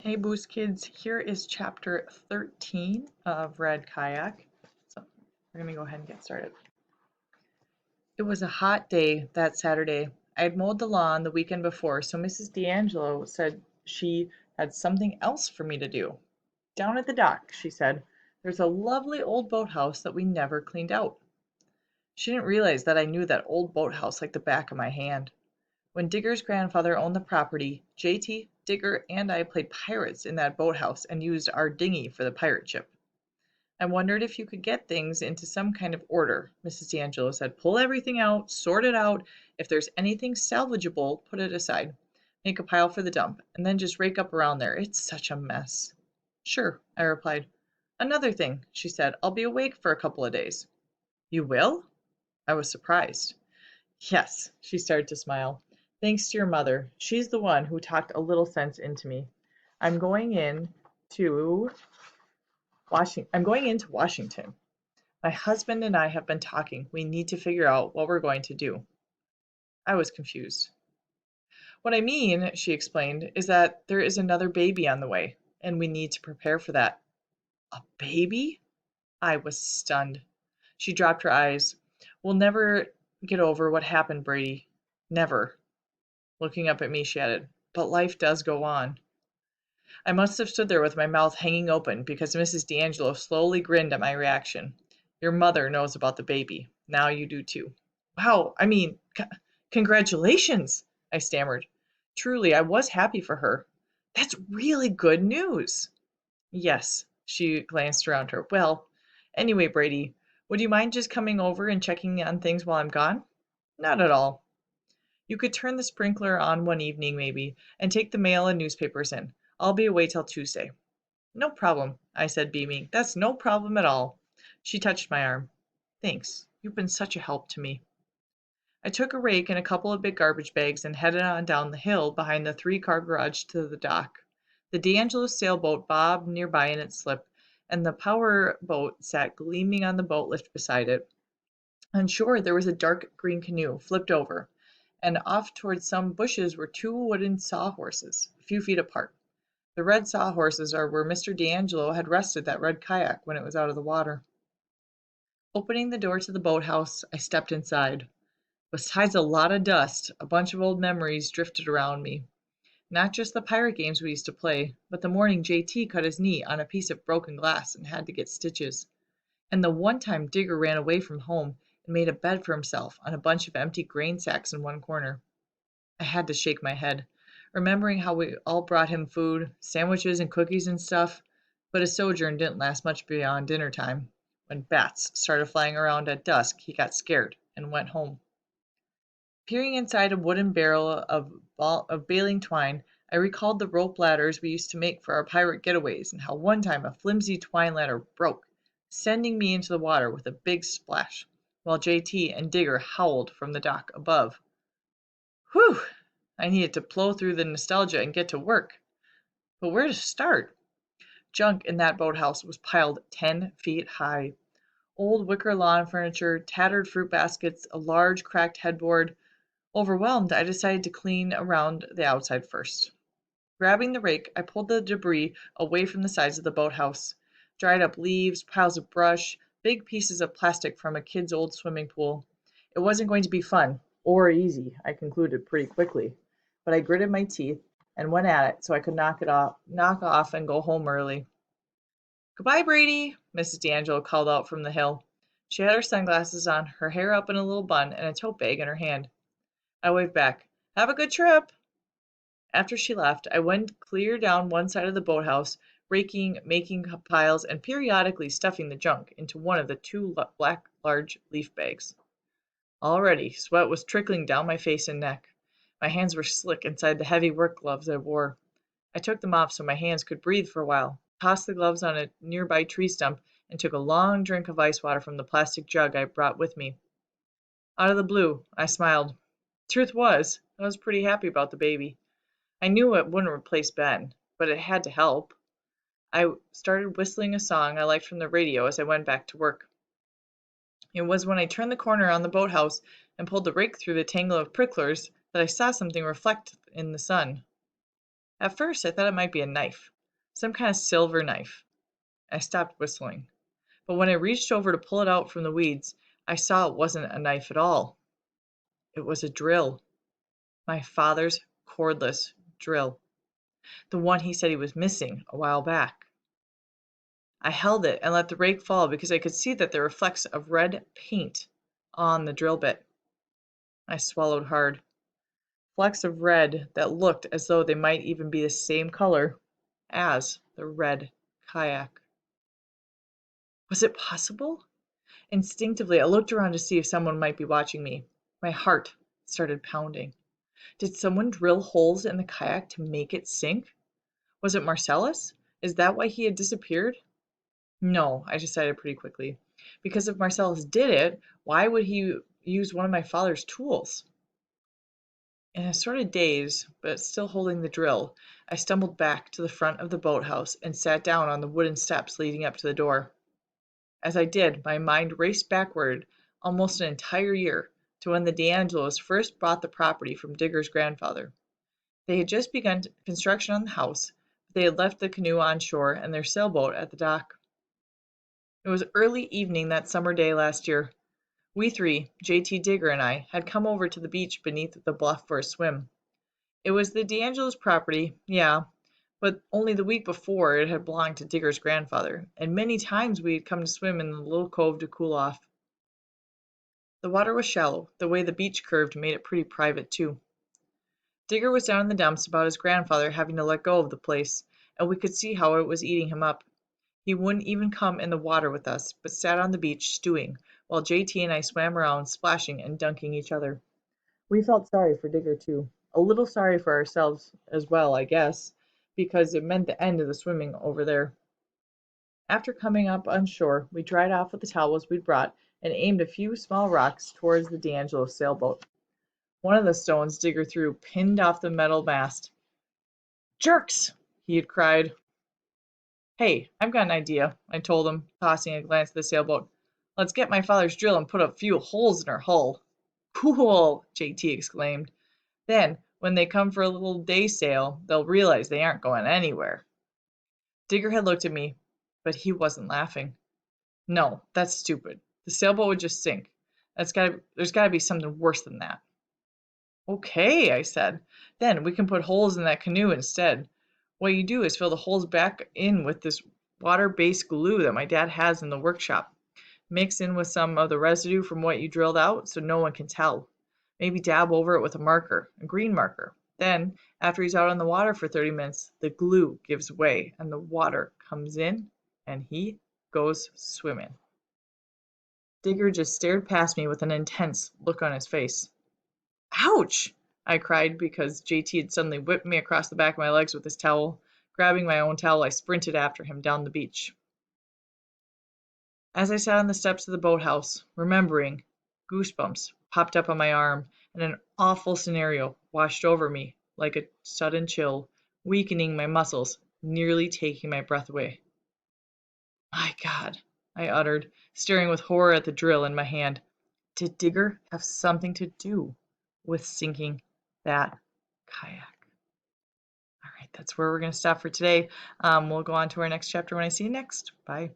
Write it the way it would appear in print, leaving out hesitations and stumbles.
Hey Boost Kids, here is chapter 13 of Red Kayak. So we're going to go ahead and get started. It was a hot day that Saturday. I had mowed the lawn the weekend before, so Mrs. D'Angelo said she had something else for me to do. Down at the dock, she said, there's a lovely old boathouse that we never cleaned out. She didn't realize that I knew that old boathouse like the back of my hand. When Digger's grandfather owned the property, JT, Digger, and I played pirates in that boathouse and used our dinghy for the pirate ship. I wondered if you could get things into some kind of order, Mrs. D'Angelo said. Pull everything out, sort it out. If there's anything salvageable, put it aside. Make a pile for the dump, and then just rake up around there. It's such a mess. Sure, I replied. Another thing, she said. I'll be awake for a couple of days. You will? I was surprised. Yes, she started to smile. Thanks to your mother. She's the one who talked a little sense into me. I'm going in to I'm going into Washington. My husband and I have been talking. We need to figure out what we're going to do. I was confused. What I mean, she explained, is that there is another baby on the way, and we need to prepare for that. A baby? I was stunned. She dropped her eyes. We'll never get over what happened, Brady. Never. Looking up at me, she added, but life does go on. I must have stood there with my mouth hanging open because Mrs. D'Angelo slowly grinned at my reaction. Your mother knows about the baby. Now you do too. Wow, congratulations, I stammered. Truly, I was happy for her. That's really good news. Yes, she glanced around her. Well, anyway, Brady, would you mind just coming over and checking on things while I'm gone? Not at all. You could turn the sprinkler on one evening, maybe, and take the mail and newspapers in. I'll be away till Tuesday. No problem, I said, beaming. That's no problem at all. She touched my arm. Thanks. You've been such a help to me. I took a rake and a couple of big garbage bags and headed on down the hill behind the three-car garage to the dock. The D'Angelo sailboat bobbed nearby in its slip, and the power boat sat gleaming on the boat lift beside it. On shore there was a dark green canoe, flipped over, and off towards some bushes were two wooden sawhorses, a few feet apart. The red sawhorses are where Mr. D'Angelo had rested that red kayak when it was out of the water. Opening the door to the boathouse, I stepped inside. Besides a lot of dust, a bunch of old memories drifted around me. Not just the pirate games we used to play, but the morning JT cut his knee on a piece of broken glass and had to get stitches. And the one time Digger ran away from home and made a bed for himself on a bunch of empty grain sacks in one corner. I had to shake my head, remembering how we all brought him food, sandwiches and cookies and stuff, but his sojourn didn't last much beyond dinner time. When bats started flying around at dusk, he got scared and went home. Peering inside a wooden barrel of baling twine, I recalled the rope ladders we used to make for our pirate getaways and how one time a flimsy twine ladder broke, sending me into the water with a big splash, while JT and Digger howled from the dock above. Whew! I needed to plow through the nostalgia and get to work. But where to start? Junk in that boathouse was piled 10 feet high. Old wicker lawn furniture, tattered fruit baskets, a large cracked headboard. Overwhelmed, I decided to clean around the outside first. Grabbing the rake, I pulled the debris away from the sides of the boathouse. Dried up leaves, piles of brush, big pieces of plastic from a kid's old swimming pool. It wasn't going to be fun, or easy, I concluded pretty quickly. But I gritted my teeth and went at it so I could knock off and go home early. Goodbye, Brady, Mrs. D'Angelo called out from the hill. She had her sunglasses on, her hair up in a little bun, and a tote bag in her hand. I waved back. Have a good trip. After she left, I went clear down one side of the boathouse, raking, making piles, and periodically stuffing the junk into one of the two black large leaf bags. Already, sweat was trickling down my face and neck. My hands were slick inside the heavy work gloves I wore. I took them off so my hands could breathe for a while, tossed the gloves on a nearby tree stump, and took a long drink of ice water from the plastic jug I brought with me. Out of the blue, I smiled. Truth was, I was pretty happy about the baby. I knew it wouldn't replace Ben, but it had to help. I started whistling a song I liked from the radio as I went back to work. It was when I turned the corner on the boathouse and pulled the rake through the tangle of pricklers that I saw something reflect in the sun. At first, I thought it might be a knife, some kind of silver knife. I stopped whistling. But when I reached over to pull it out from the weeds, I saw it wasn't a knife at all. It was a drill. My father's cordless drill. The one he said he was missing a while back. I held it and let the rake fall because I could see that there were flecks of red paint on the drill bit. I swallowed hard. Flecks of red that looked as though they might even be the same color as the red kayak. Was it possible? Instinctively, I looked around to see if someone might be watching me. My heart started pounding. Did someone drill holes in the kayak to make it sink? Was it Marcellus? Is that why he had disappeared? No, I decided pretty quickly. Because if Marcellus did it, why would he use one of my father's tools? In a sort of daze, but still holding the drill, I stumbled back to the front of the boathouse and sat down on the wooden steps leading up to the door. As I did, my mind raced backward almost an entire year to when the D'Angelos first bought the property from Digger's grandfather. They had just begun construction on the house, but they had left the canoe on shore and their sailboat at the dock. It was early evening that summer day last year. We three, J.T. Digger and I, had come over to the beach beneath the bluff for a swim. It was the D'Angelos property, yeah, but only the week before it had belonged to Digger's grandfather, and many times we had come to swim in the little cove to cool off. The water was shallow, the way the beach curved made it pretty private, too. Digger was down in the dumps about his grandfather having to let go of the place, and we could see how it was eating him up. He wouldn't even come in the water with us, but sat on the beach stewing, while JT and I swam around, splashing and dunking each other. We felt sorry for Digger, too. A little sorry for ourselves as well, I guess, because it meant the end of the swimming over there. After coming up on shore, we dried off with the towels we'd brought and aimed a few small rocks towards the D'Angelo sailboat. One of the stones Digger threw pinned off the metal mast. "Jerks!" he had cried. "Hey, I've got an idea," I told him, tossing a glance at the sailboat. "Let's get my father's drill and put a few holes in her hull." "Cool!" JT exclaimed. "Then, when they come for a little day sail, they'll realize they aren't going anywhere." Digger had looked at me, but he wasn't laughing. "No, that's stupid. The sailboat would just sink. There's gotta be something worse than that." "Okay," I said. "Then we can put holes in that canoe instead. What you do is fill the holes back in with this water-based glue that my dad has in the workshop. Mix in with some of the residue from what you drilled out so no one can tell. Maybe dab over it with a marker, a green marker. Then, after he's out on the water for 30 minutes, the glue gives way and the water comes in and he goes swimming." Digger just stared past me with an intense look on his face. "Ouch!" I cried because JT had suddenly whipped me across the back of my legs with his towel. Grabbing my own towel, I sprinted after him down the beach. As I sat on the steps of the boathouse, remembering, goosebumps popped up on my arm, and an awful scenario washed over me like a sudden chill, weakening my muscles, nearly taking my breath away. "My God," I uttered, staring with horror at the drill in my hand. Did Digger have something to do with sinking that kayak? All right, that's where we're going to stop for today. We'll go on to our next chapter when I see you next. Bye.